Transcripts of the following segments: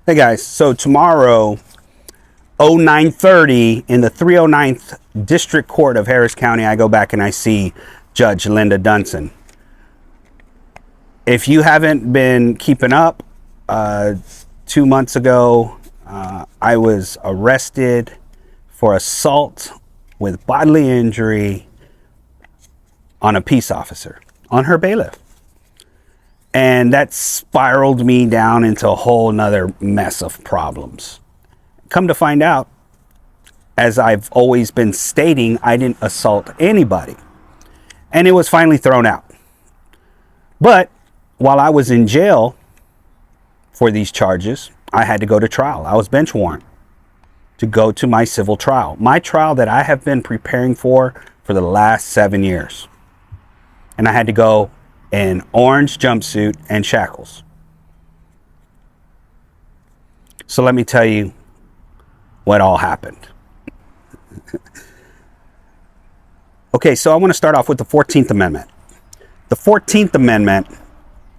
Hey guys, so tomorrow, 0930 in the 309th District Court of Harris County, I go back and I see Judge Linda Dunson. If you haven't been keeping up, 2 months ago, I was arrested for assault with bodily injury on a peace officer, on her bailiff. And that spiraled me down into a whole nother mess of problems. Come to find out, as I've always been stating, I didn't assault anybody. And it was finally thrown out. But while I was in jail for these charges, I had to go to trial. I was bench warrant to go to my civil trial. My trial that I have been preparing for the last 7 years. And I had to go in orange jumpsuit and shackles. So let me tell you what all happened. Okay, so I want to start off with the 14th Amendment. The 14th Amendment,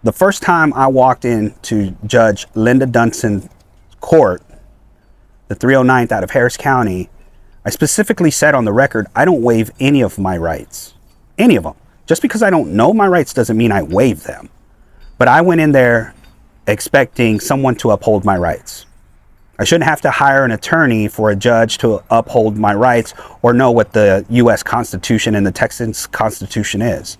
the first time I walked into Judge Linda Dunson's court, the 309th out of Harris County, I specifically said on the record, I don't waive any of my rights. Any of them. Just because I don't know my rights doesn't mean I waive them. But I went in there expecting someone to uphold my rights. I shouldn't have to hire an attorney for a judge to uphold my rights or know what the U.S. Constitution and the Texas Constitution is.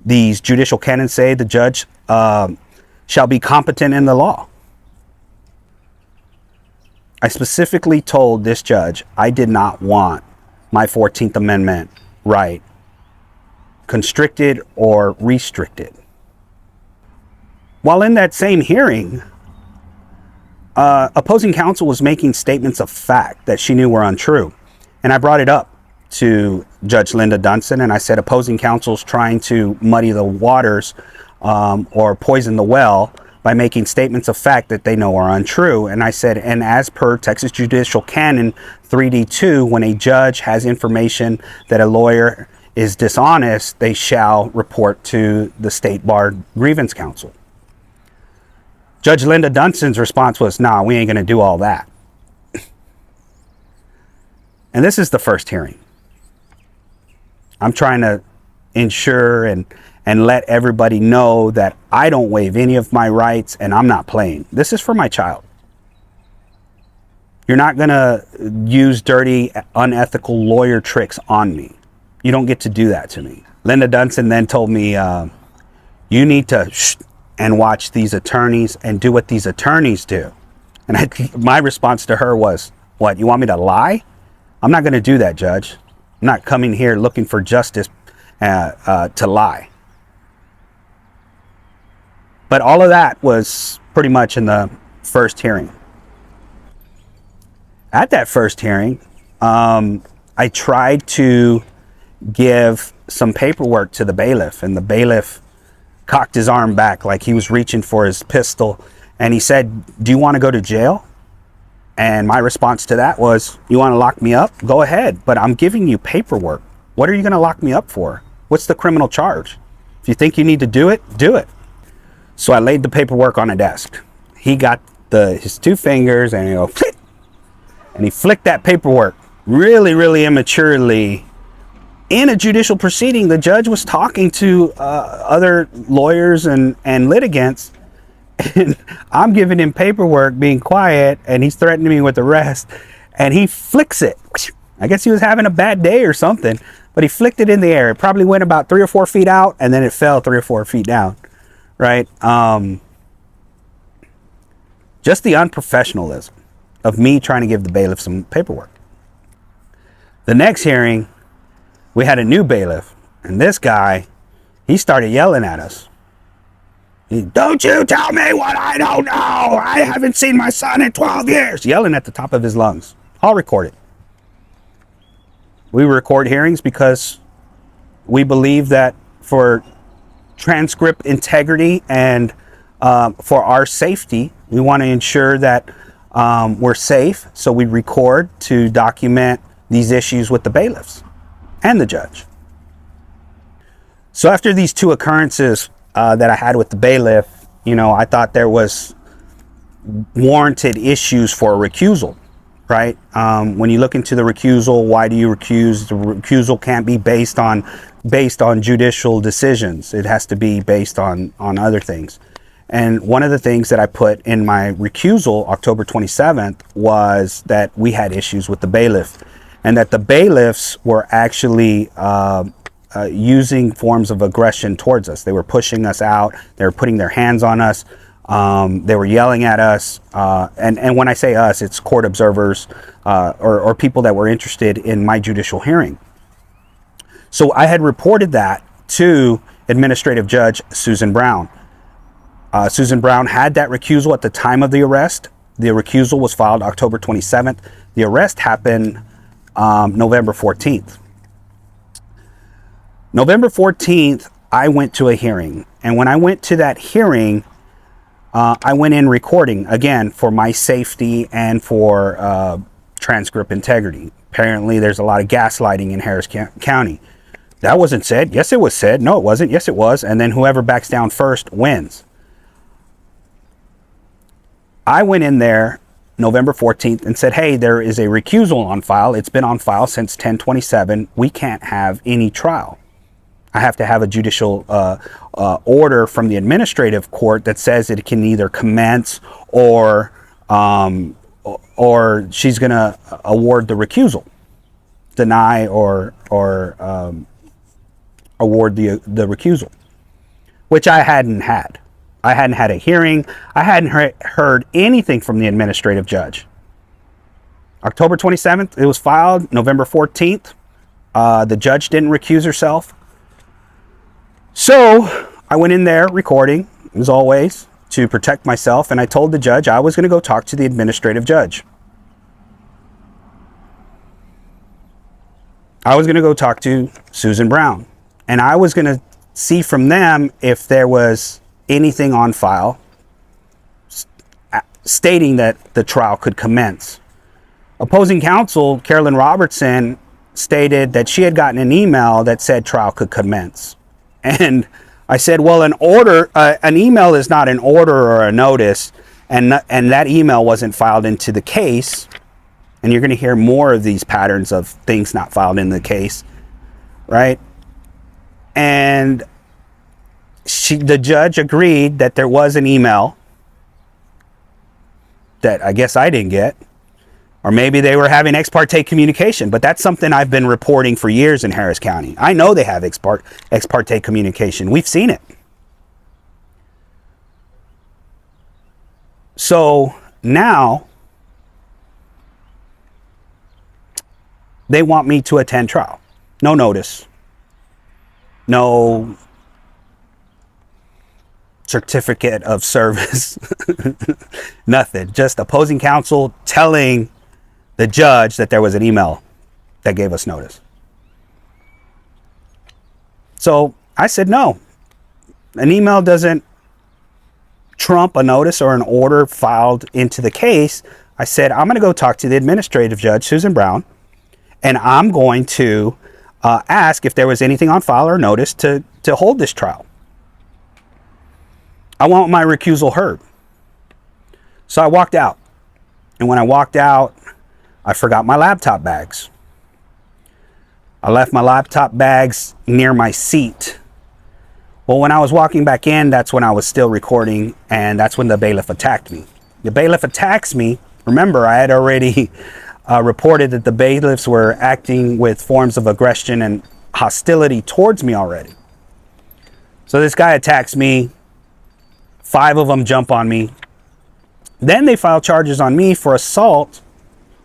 These judicial canons say the judge shall be competent in the law. I specifically told this judge I did not want my 14th Amendment right constricted or restricted. While in that same hearing, opposing counsel was making statements of fact that she knew were untrue. And I brought it up to Judge Linda Dunson and I said opposing counsel's trying to muddy the waters or poison the well by making statements of fact that they know are untrue. And I said, and as per Texas Judicial Canon 3D2, when a judge has information that a lawyer is dishonest, they shall report to the State Bar Grievance Council. Judge Linda Dunson's response was, nah, we ain't going to do all that. And this is the first hearing. I'm trying to ensure and let everybody know that I don't waive any of my rights and I'm not playing. This is for my child. You're not going to use dirty, unethical lawyer tricks on me. You don't get to do that to me. Linda Dunson then told me, you need to shh and watch these attorneys and do what these attorneys do. And my response to her was, what, you want me to lie? I'm not going to do that, Judge. I'm not coming here looking for justice to lie. But all of that was pretty much in the first hearing. At that first hearing, I tried to give some paperwork to the bailiff, and the bailiff cocked his arm back like he was reaching for his pistol, and he said, do you want to go to jail? And my response to that was, you want to lock me up? Go ahead, but I'm giving you paperwork. What are you going to lock me up for? What's the criminal charge? If you think you need to do it, do it. So I laid the paperwork on a desk. He got his two fingers and he flicked that paperwork really, really immaturely. In a judicial proceeding, the judge was talking to other lawyers and litigants, and I'm giving him paperwork, being quiet, and he's threatening me with arrest, and he flicks it. I guess he was having a bad day or something, but he flicked it in the air. It probably went about 3 or 4 feet out, and then it fell 3 or 4 feet down, right? Just the unprofessionalism of me trying to give the bailiff some paperwork. The next hearing, we had a new bailiff, and this guy, he started yelling at us. Don't you tell me what I don't know! I haven't seen my son in 12 years! Yelling at the top of his lungs. I'll record it. We record hearings because we believe that for transcript integrity and for our safety, we want to ensure that we're safe, so we record to document these issues with the bailiffs and the judge. So after these two occurrences that I had with the bailiff, I thought there was warranted issues for a recusal, right? When you look into the recusal, why do you recuse? The recusal can't be based on judicial decisions. It has to be based on other things. And one of the things that I put in my recusal, October 27th, was that we had issues with the bailiff, and that the bailiffs were actually using forms of aggression towards us. They were pushing us out. They were putting their hands on us. They were yelling at us. And when I say us, it's court observers or people that were interested in my judicial hearing. So I had reported that to Administrative Judge Susan Brown. Susan Brown had that recusal at the time of the arrest. The recusal was filed October 27th. The arrest happened November 14th. November 14th, I went to a hearing. And when I went to that hearing, I went in recording, again, for my safety and for transcript integrity. Apparently, there's a lot of gaslighting in Harris County. That wasn't said. Yes, it was said. No, it wasn't. Yes, it was. And then whoever backs down first wins. I went in there November 14th and said, hey, there is a recusal on file. It's been on file since 10/27. We can't have any trial. I have to have a judicial order from the administrative court that says it can either commence or she's going to award the recusal, deny or award the recusal, which I hadn't had. I hadn't had a hearing. I hadn't heard anything from the administrative judge. October 27th, it was filed. November 14th, the judge didn't recuse herself. So I went in there recording, as always, to protect myself. And I told the judge I was going to go talk to the administrative judge. I was going to go talk to Susan Brown. And I was going to see from them if there was anything on file stating that the trial could commence. Opposing counsel, Carolyn Robertson, stated that she had gotten an email that said trial could commence. And I said, well, an email is not an order or a notice, and that email wasn't filed into the case. And you're going to hear more of these patterns of things not filed in the case, right? And the judge agreed that there was an email that I guess I didn't get, or maybe they were having ex parte communication, but that's something I've been reporting for years in Harris County. I know they have ex parte communication. We've seen it. So now they want me to attend trial. No notice. No certificate of service. Nothing. Just opposing counsel telling the judge that there was an email that gave us notice. So I said no. An email doesn't trump a notice or an order filed into the case. I said I'm going to go talk to the administrative judge, Susan Brown, and I'm going to ask if there was anything on file or notice to hold this trial. I want my recusal heard. So I walked out. And when I walked out, I forgot my laptop bags. I left my laptop bags near my seat. Well, when I was walking back in, that's when I was still recording, and that's when the bailiff attacked me. The bailiff attacks me. Remember, I had already reported that the bailiffs were acting with forms of aggression and hostility towards me already. So this guy attacks me. 5 of them jump on me. Then they file charges on me for assault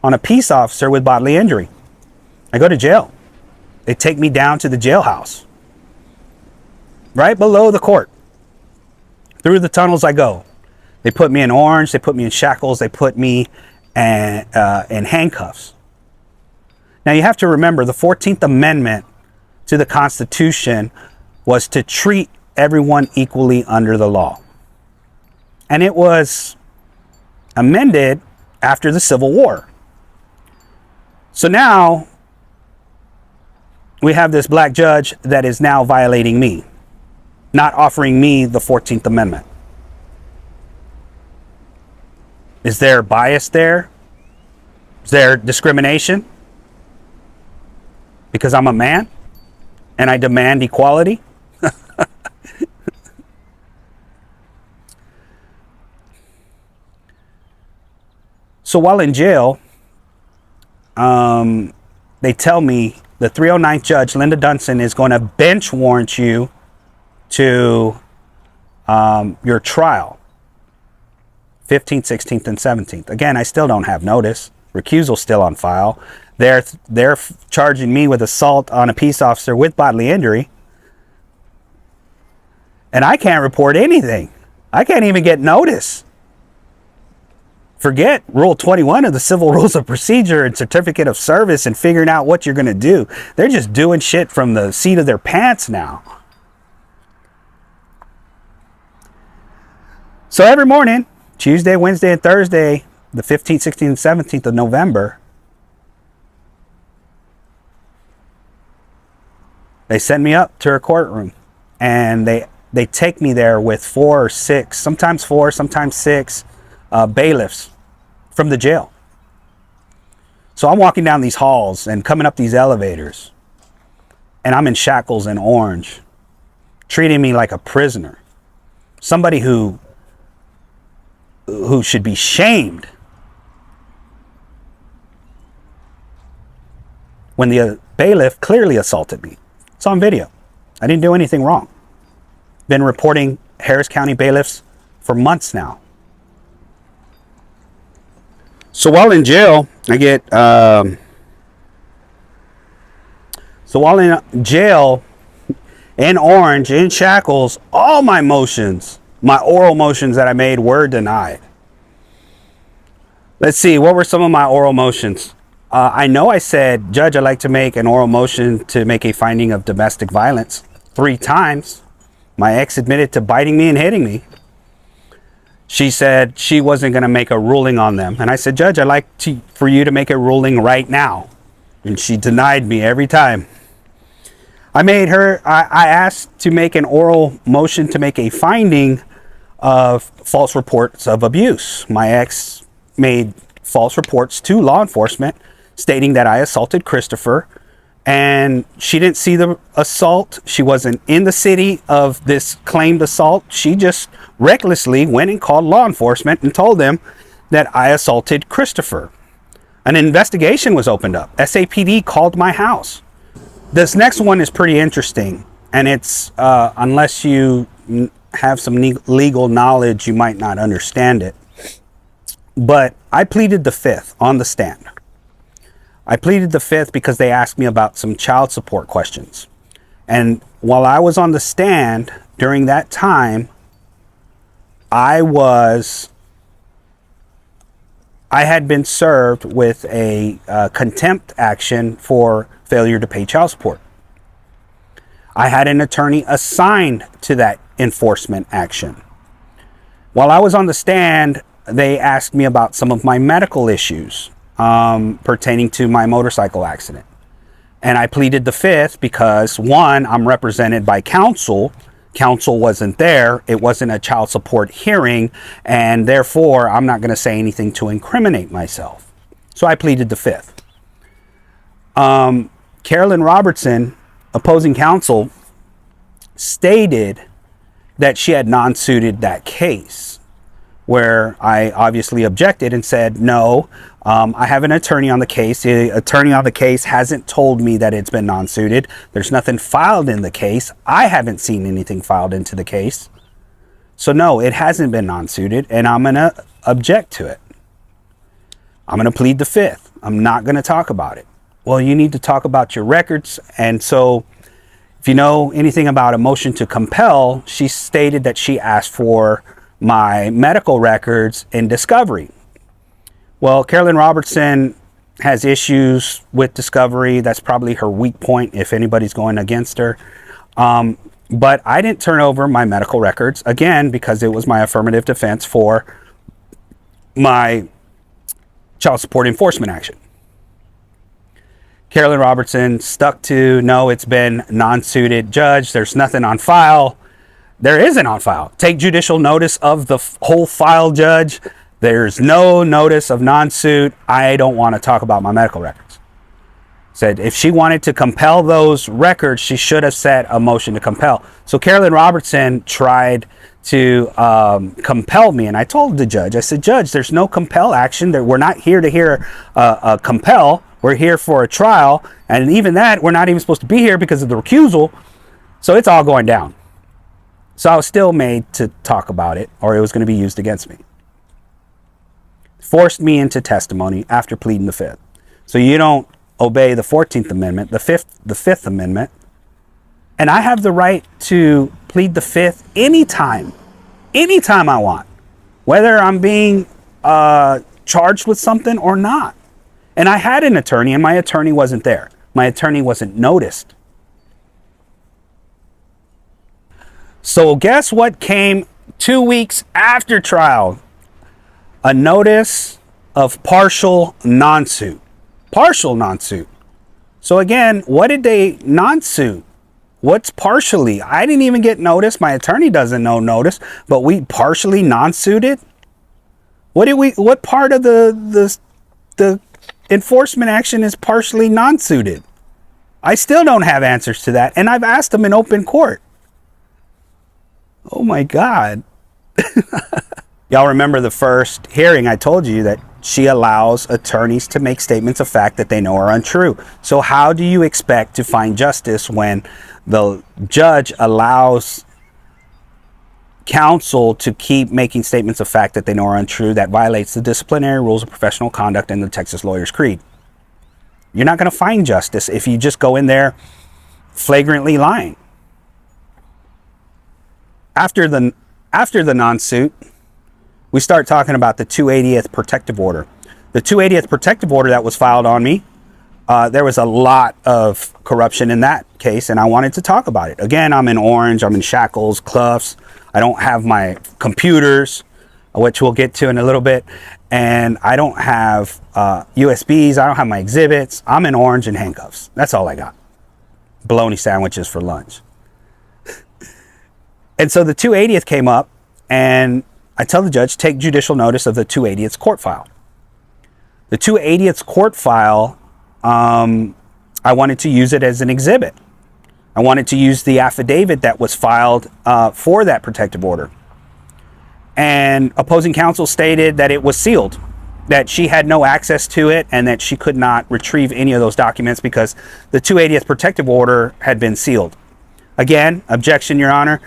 on a peace officer with bodily injury. I go to jail. They take me down to the jailhouse, right below the court. Through the tunnels I go. They put me in orange. They put me in shackles. They put me in handcuffs. Now you have to remember the 14th Amendment to the Constitution was to treat everyone equally under the law. And it was amended after the Civil War. So now we have this black judge that is now violating me, not offering me the 14th Amendment. Is there bias there? Is there discrimination? Because I'm a man and I demand equality? So while in jail, they tell me the 309th judge, Linda Dunson, is going to bench warrant you to your trial, 15th, 16th, and 17th. Again, I still don't have notice. Recusal still on file. They're charging me with assault on a peace officer with bodily injury. And I can't report anything. I can't even get notice. Forget Rule 21 of the Civil Rules of Procedure and Certificate of Service and figuring out what you're going to do. They're just doing shit from the seat of their pants now. So every morning, Tuesday, Wednesday, and Thursday, the 15th, 16th, and 17th of November, they send me up to a courtroom, and they take me there with 4 or 6, sometimes 4, sometimes 6 bailiffs from the jail. So I'm walking down these halls and coming up these elevators, and I'm in shackles and orange, treating me like a prisoner, somebody who should be shamed. When the bailiff clearly assaulted me. It's on video. I didn't do anything wrong. Been reporting Harris County bailiffs for months now. So while in jail, in orange, in shackles, all my motions, my oral motions that I made were denied. Let's see, what were some of my oral motions? I know I said, Judge, I'd like to make an oral motion to make a finding of domestic violence 3 times. My ex admitted to biting me and hitting me. She said she wasn't going to make a ruling on them. And I said, Judge, I'd like for you to make a ruling right now. And she denied me every time. I asked to make an oral motion to make a finding of false reports of abuse. My ex made false reports to law enforcement stating that I assaulted Christopher, and she didn't see the assault. She wasn't in the city of this claimed assault. She just recklessly went and called law enforcement and told them that I assaulted Christopher. An investigation was opened up. SAPD called my house. This next one is pretty interesting, and it's unless you have some legal knowledge, you might not understand it. But I pleaded the 5th on the stand. I pleaded the 5th because they asked me about some child support questions. And while I was on the stand during that time, I had been served with a contempt action for failure to pay child support. I had an attorney assigned to that enforcement action. While I was on the stand, they asked me about some of my medical issues pertaining to my motorcycle accident. And I pleaded the 5th because, one, I'm represented by counsel. Counsel wasn't there. It wasn't a child support hearing. And therefore, I'm not going to say anything to incriminate myself. So I pleaded the 5th. Carolyn Robertson, opposing counsel, stated that she had non-suited that case, where I obviously objected and said, no, I have an attorney on the case. The attorney on the case hasn't told me that it's been non-suited. There's nothing filed in the case. I haven't seen anything filed into the case. So no, it hasn't been non-suited, and I'm going to object to it. I'm going to plead the 5th. I'm not going to talk about it. Well, you need to talk about your records. And so if you know anything about a motion to compel, she stated that she asked for my medical records in discovery. Well, Carolyn Robertson has issues with discovery. That's probably her weak point if anybody's going against her. But I didn't turn over my medical records, again, because it was my affirmative defense for my child support enforcement action. Carolyn Robertson stuck to, no, it's been non-suited. Judge, there's nothing on file. There isn't on file. Take judicial notice of the whole file, Judge. There's no notice of non-suit. I don't want to talk about my medical records. Said if she wanted to compel those records, she should have set a motion to compel. So Carolyn Robertson tried to compel me, and I told the judge, I said, Judge, there's no compel action. We're not here to hear a compel. We're here for a trial, and even that, we're not even supposed to be here because of the recusal. So it's all going down. So I was still made to talk about it, or it was going to be used against me. Forced me into testimony after pleading the Fifth. So you don't obey the 14th Amendment, the Fifth Amendment, and I have the right to plead the Fifth anytime I want, whether I'm being charged with something or not. And I had an attorney, and my attorney wasn't there. My attorney wasn't noticed. So guess what came 2 weeks after trial? A notice of partial non-suit. Partial non-suit. So again, what did they non-suit? What's partially? I didn't even get notice. My attorney doesn't know notice, but we partially non-suited. What part of the enforcement action is partially non-suited? I still don't have answers to that, and I've asked them in open court. Oh my God. Y'all remember the first hearing I told you that she allows attorneys to make statements of fact that they know are untrue. So how do you expect to find justice when the judge allows counsel to keep making statements of fact that they know are untrue that violates the disciplinary rules of professional conduct and the Texas Lawyers Creed? You're not going to find justice if you just go in there flagrantly lying. After the non-suit, we start talking about the 280th protective order. The 280th protective order that was filed on me, there was a lot of corruption in that case, and I wanted to talk about it. Again, I'm in orange, I'm in shackles, cuffs. I don't have my computers, which we'll get to in a little bit, and I don't have USBs, I don't have my exhibits. I'm in orange and handcuffs. That's all I got. Bologna sandwiches for lunch. And so the 280th came up, and I tell the judge, take judicial notice of the 280th court file. The 280th court file, I wanted to use it as an exhibit. I wanted to use the affidavit that was filed for that protective order. And opposing counsel stated that it was sealed, that she had no access to it, and that she could not retrieve any of those documents because the 280th protective order had been sealed. Again, objection, Your Honor.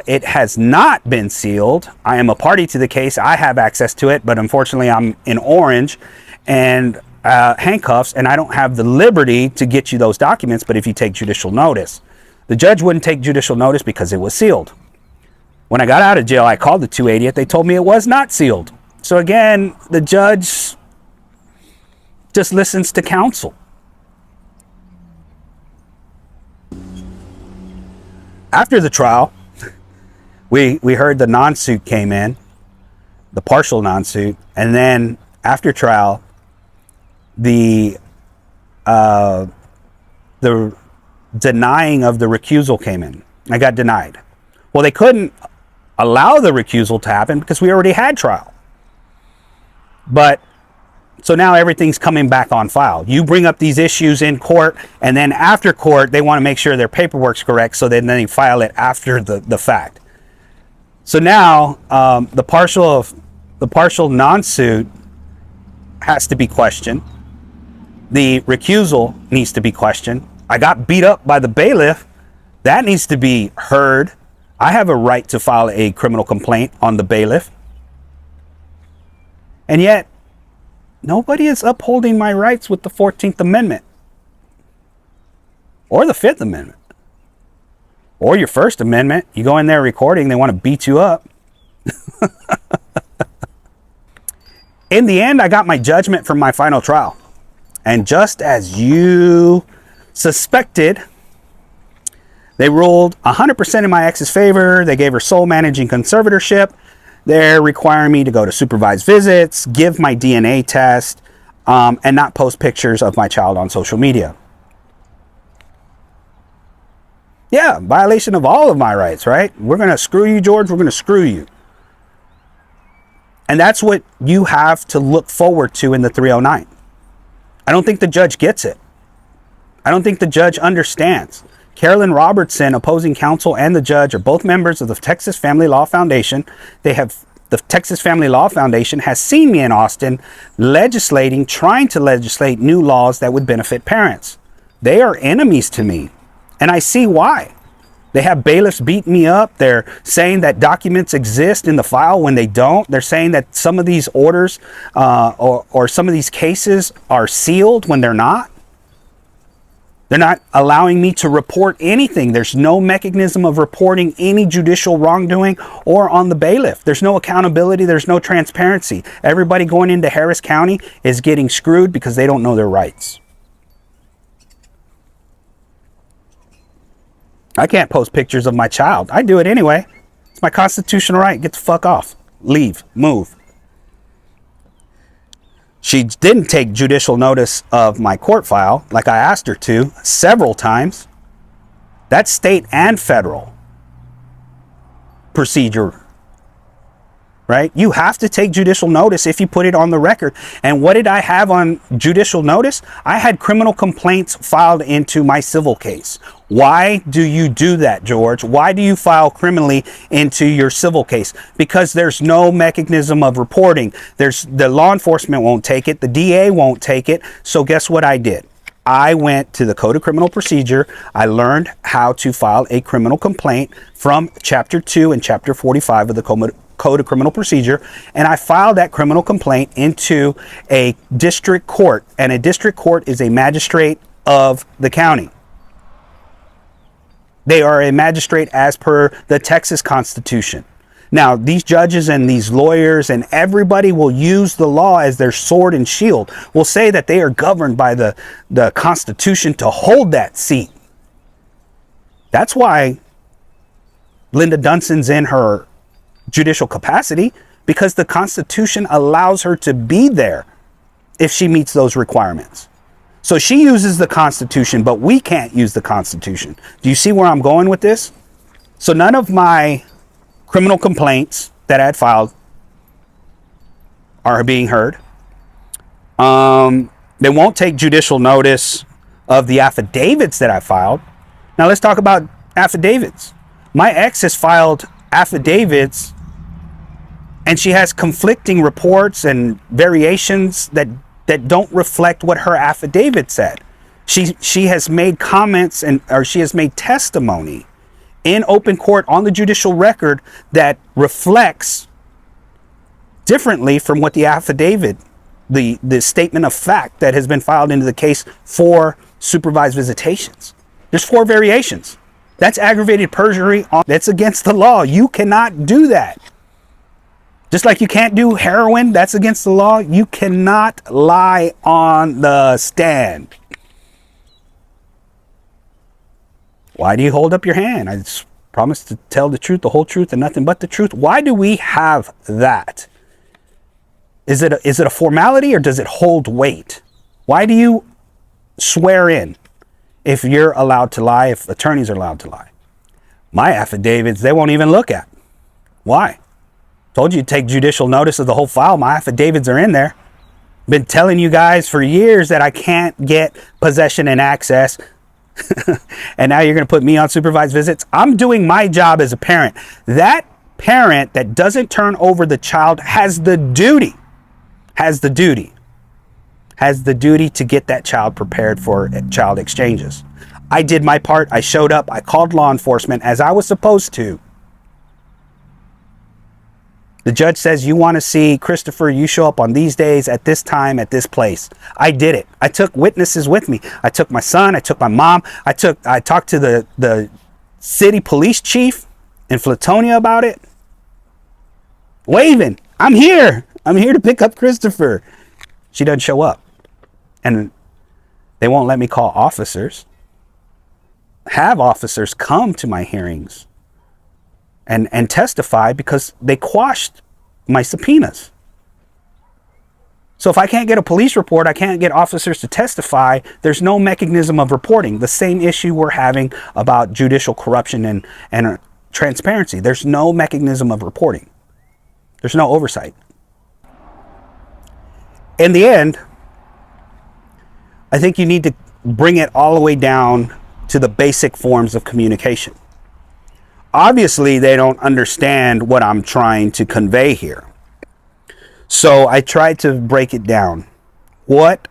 It has not been sealed. I am a party to the case. I have access to it, but unfortunately I'm in orange and handcuffs, and I don't have the liberty to get you those documents, but if you take judicial notice. The judge wouldn't take judicial notice because it was sealed. When I got out of jail, I called the 280th. They told me it was not sealed. So again, the judge just listens to counsel. After the trial, we heard the non-suit came in, the partial non-suit, and then after trial, the denying of the recusal came in. I got denied. Well, they couldn't allow the recusal to happen because we already had trial. But so now everything's coming back on file. You bring up these issues in court, and then after court, they want to make sure their paperwork's correct, so then they file it after the fact. So now the partial non-suit has to be questioned. The recusal needs to be questioned. I got beat up by the bailiff. That needs to be heard. I have a right to file a criminal complaint on the bailiff. And yet, nobody is upholding my rights with the 14th Amendment. Or the 5th Amendment. Or your First Amendment. You go in there recording, they want to beat you up. In the end, I got my judgment from my final trial. And just as you suspected, they ruled 100% in my ex's favor. They gave her sole managing conservatorship. They're requiring me to go to supervised visits, give my DNA test, and not post pictures of my child on social media. Yeah, violation of all of my rights, right? We're going to screw you, George. We're going to screw you. And that's what you have to look forward to in the 309. I don't think the judge gets it. I don't think the judge understands. Carolyn Robertson, opposing counsel, and the judge are both members of the Texas Family Law Foundation. The Texas Family Law Foundation has seen me in Austin trying to legislate new laws that would benefit parents. They are enemies to me, and I see why. They have bailiffs beating me up. They're saying that documents exist in the file when they don't. They're saying that some of these orders or some of these cases are sealed when they're not. They're not allowing me to report anything. There's no mechanism of reporting any judicial wrongdoing or on the bailiff. There's no accountability. There's no transparency. Everybody going into Harris County is getting screwed because they don't know their rights. I can't post pictures of my child. I do it anyway. It's my constitutional right. Get the fuck off. Leave. Move. She didn't take judicial notice of my court file like I asked her to several times. That's state and federal procedure, right? You have to take judicial notice if you put it on the record. And what did I have on judicial notice? I had criminal complaints filed into my civil case. Why do you do that, George? Why do you file criminally into your civil case? Because there's no mechanism of reporting. The law enforcement won't take it. The DA won't take it. So guess what I did? I went to the Code of Criminal Procedure. I learned how to file a criminal complaint from Chapter 2 and Chapter 45 of the Code of Criminal Procedure, and I filed that criminal complaint into a district court, and a district court is a magistrate of the county. They are a magistrate as per the Texas Constitution. Now, these judges and these lawyers and everybody will use the law as their sword and shield, will say that they are governed by the Constitution to hold that seat. That's why Linda Dunson's in her judicial capacity, because the Constitution allows her to be there if she meets those requirements. So she uses the Constitution, but we can't use the Constitution. Do you see where I'm going with this? So none of my criminal complaints that I had filed are being heard. They won't take judicial notice of the affidavits that I filed. Now let's talk about affidavits. My ex has filed affidavits, and she has conflicting reports and variations that don't reflect what her affidavit said. She has made comments or she has made testimony in open court on the judicial record that reflects differently from what the affidavit, the statement of fact that has been filed into the case for supervised visitations. There's 4 variations. That's aggravated perjury. That's against the law. You cannot do that. Just like you can't do heroin, that's against the law. You cannot lie on the stand. Why do you hold up your hand? I just promised to tell the truth, the whole truth, and nothing but the truth. Why do we have that? Is it a formality, or does it hold weight? Why do you swear in if you're allowed to lie, if attorneys are allowed to lie? My affidavits, they won't even look at. Why? Told you to take judicial notice of the whole file. My affidavits are in there. Been telling you guys for years that I can't get possession and access. And now you're going to put me on supervised visits. I'm doing my job as a parent. That parent that doesn't turn over the child has the duty to get that child prepared for child exchanges. I did my part. I showed up. I called law enforcement as I was supposed to. The judge says, you want to see Christopher, you show up on these days, at this time, at this place. I did it. I took witnesses with me. I took my son. I took my mom. I talked to the city police chief in Flatonia about it. Waving. I'm here. I'm here to pick up Christopher. She doesn't show up. And they won't let me call officers. Have officers come to my hearings and testify because they quashed my subpoenas. So if I can't get a police report, I can't get officers to testify, there's no mechanism of reporting. The same issue we're having about judicial corruption and transparency. There's no mechanism of reporting. There's no oversight. In the end, I think you need to bring it all the way down to the basic forms of communication. Obviously, they don't understand what I'm trying to convey here. So I tried to break it down. What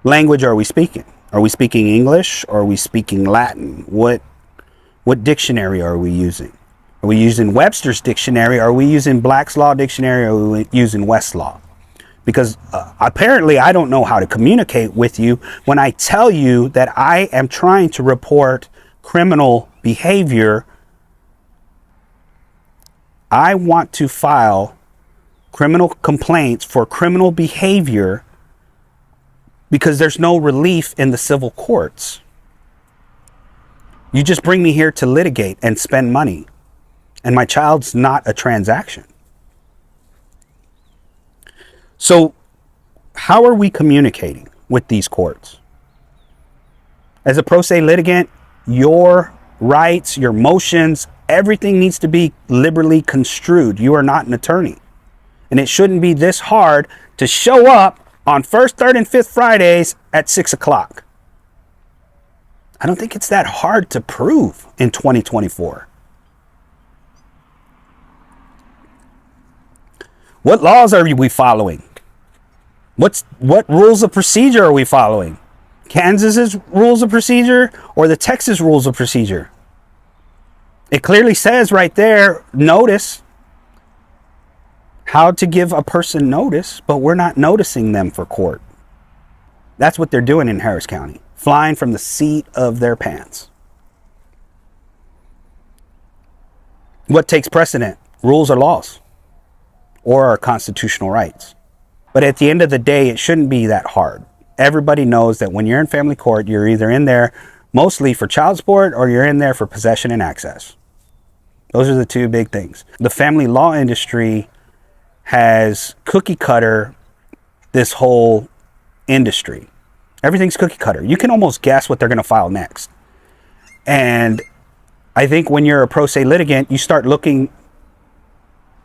language are we speaking? Are we speaking English or are we speaking Latin? What dictionary are we using? Are we using Webster's dictionary? Are we using Black's Law dictionary? Or are we using Westlaw? Because apparently I don't know how to communicate with you when I tell you that I am trying to report criminal behavior. I want to file criminal complaints for criminal behavior because there's no relief in the civil courts. You just bring me here to litigate and spend money, and my child's not a transaction. So how are we communicating with these courts? As a pro se litigant, your rights, your motions, everything needs to be liberally construed. You are not an attorney. And it shouldn't be this hard to show up on first, third, and fifth Fridays at 6 o'clock. I don't think it's that hard to prove in 2024. What laws are we following? What rules of procedure are we following? Kansas's rules of procedure or the Texas rules of procedure? It clearly says right there, notice, how to give a person notice, but we're not noticing them for court. That's what they're doing in Harris County, flying from the seat of their pants. What takes precedent? Rules or laws, or our constitutional rights. But at the end of the day, it shouldn't be that hard. Everybody knows that when you're in family court, you're either in there mostly for child support or you're in there for possession and access. Those are the two big things. The family law industry has cookie cutter this whole industry. Everything's cookie cutter. You can almost guess what they're going to file next. And I think when you're a pro se litigant, you start looking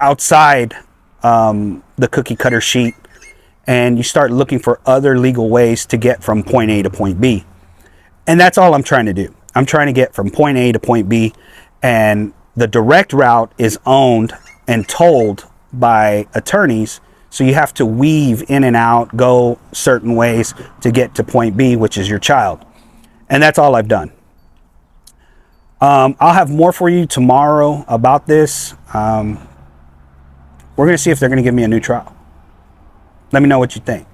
outside the cookie cutter sheet, and you start looking for other legal ways to get from point A to point B. And that's all I'm trying to do. I'm trying to get from point A to point B, and the direct route is owned and told by attorneys. So you have to weave in and out, go certain ways to get to point B, which is your child. And that's all I've done. I'll have more for you tomorrow about this. We're going to see if they're going to give me a new trial. Let me know what you think.